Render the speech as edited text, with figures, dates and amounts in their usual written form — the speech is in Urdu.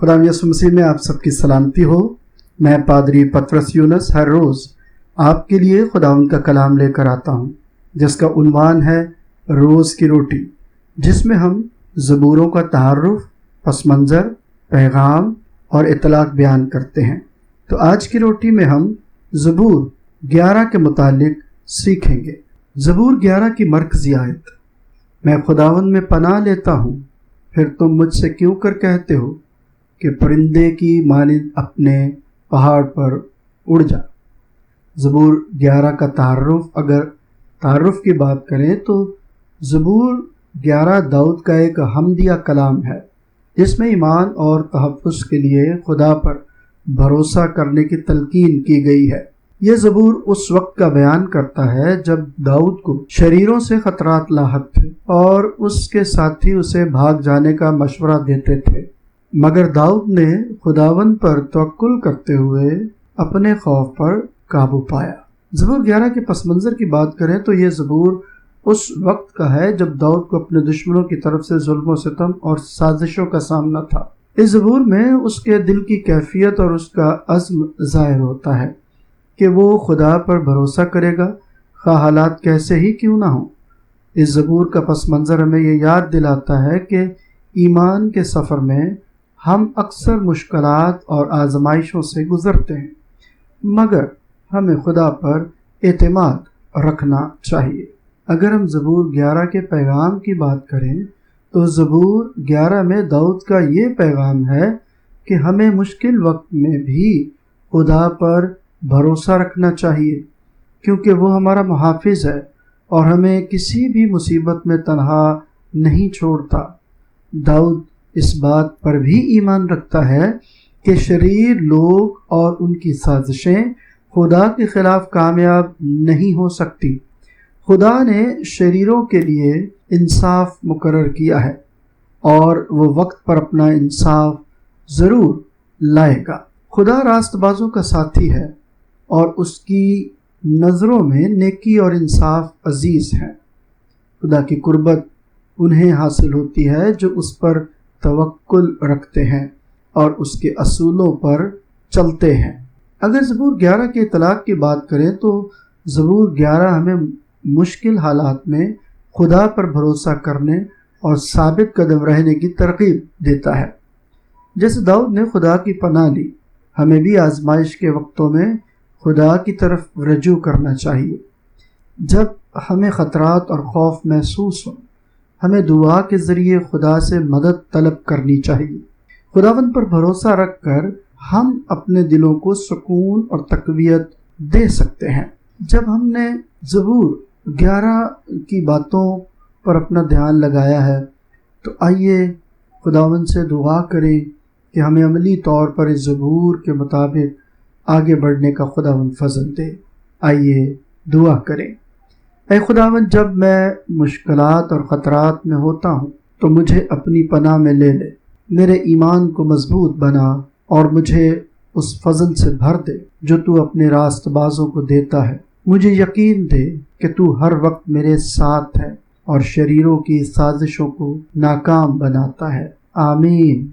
خدا یسوع مسیح میں آپ سب کی سلامتی ہو۔ میں پادری پطرس یونس ہر روز آپ کے لیے خداوند کا کلام لے کر آتا ہوں، جس کا عنوان ہے روز کی روٹی، جس میں ہم زبوروں کا تعارف، پس منظر، پیغام اور اطلاق بیان کرتے ہیں۔ تو آج کی روٹی میں ہم زبور 11 کے متعلق سیکھیں گے۔ زبور 11 کی مرکزی آیت: میں خداوند میں پناہ لیتا ہوں، پھر تم مجھ سے کیوں کر کہتے ہو کہ پرندے کی مانند اپنے پہاڑ پر اڑ جا۔ زبور 11 کا تعارف، اگر تعارف کی بات کریں تو زبور 11 داؤد کا ایک حمدیہ کلام ہے، جس میں ایمان اور تحفظ کے لیے خدا پر بھروسہ کرنے کی تلقین کی گئی ہے۔ یہ زبور اس وقت کا بیان کرتا ہے جب داؤد کو شریروں سے خطرات لاحق تھے اور اس کے ساتھی اسے بھاگ جانے کا مشورہ دیتے تھے، مگر داؤد نے خداوند پر توکل کرتے ہوئے اپنے خوف پر قابو پایا۔ زبور 11 کے پس منظر کی بات کریں تو یہ زبور اس وقت کا ہے جب داؤد کو اپنے دشمنوں کی طرف سے ظلم و ستم اور سازشوں کا سامنا تھا۔ اس زبور میں اس کے دل کی کیفیت اور اس کا عزم ظاہر ہوتا ہے کہ وہ خدا پر بھروسہ کرے گا، خواہ حالات کیسے ہی کیوں نہ ہوں۔ اس زبور کا پس منظر ہمیں یہ یاد دلاتا ہے کہ ایمان کے سفر میں ہم اکثر مشکلات اور آزمائشوں سے گزرتے ہیں، مگر ہمیں خدا پر اعتماد رکھنا چاہیے۔ اگر ہم زبور 11 کے پیغام کی بات کریں تو زبور 11 میں داؤد کا یہ پیغام ہے کہ ہمیں مشکل وقت میں بھی خدا پر بھروسہ رکھنا چاہیے، کیونکہ وہ ہمارا محافظ ہے اور ہمیں کسی بھی مصیبت میں تنہا نہیں چھوڑتا۔ داؤد اس بات پر بھی ایمان رکھتا ہے کہ شریر لوگ اور ان کی سازشیں خدا کے خلاف کامیاب نہیں ہو سکتی۔ خدا نے شریروں کے لیے انصاف مقرر کیا ہے اور وہ وقت پر اپنا انصاف ضرور لائے گا۔ خدا راست بازوں کا ساتھی ہے اور اس کی نظروں میں نیکی اور انصاف عزیز ہیں۔ خدا کی قربت انہیں حاصل ہوتی ہے جو اس پر توکل رکھتے ہیں اور اس کے اصولوں پر چلتے ہیں۔ اگر زبور 11 کے اطلاق کی بات کریں تو زبور 11 ہمیں مشکل حالات میں خدا پر بھروسہ کرنے اور ثابت قدم رہنے کی ترغیب دیتا ہے۔ جیسے داؤد نے خدا کی پناہ لی، ہمیں بھی آزمائش کے وقتوں میں خدا کی طرف رجوع کرنا چاہیے۔ جب ہمیں خطرات اور خوف محسوس ہو، ہمیں دعا کے ذریعے خدا سے مدد طلب کرنی چاہیے۔ خداوند پر بھروسہ رکھ کر ہم اپنے دلوں کو سکون اور تقویت دے سکتے ہیں۔ جب ہم نے زبور 11 کی باتوں پر اپنا دھیان لگایا ہے تو آئیے خداوند سے دعا کریں کہ ہمیں عملی طور پر اس زبور کے مطابق آگے بڑھنے کا خداوند فضل دے۔ آئیے دعا کریں۔ اے خداوند، جب میں مشکلات اور خطرات میں ہوتا ہوں تو مجھے اپنی پناہ میں لے لے، میرے ایمان کو مضبوط بنا اور مجھے اس فضل سے بھر دے جو تو اپنے راست بازوں کو دیتا ہے۔ مجھے یقین دے کہ تو ہر وقت میرے ساتھ ہے اور شریروں کی سازشوں کو ناکام بناتا ہے۔ آمین۔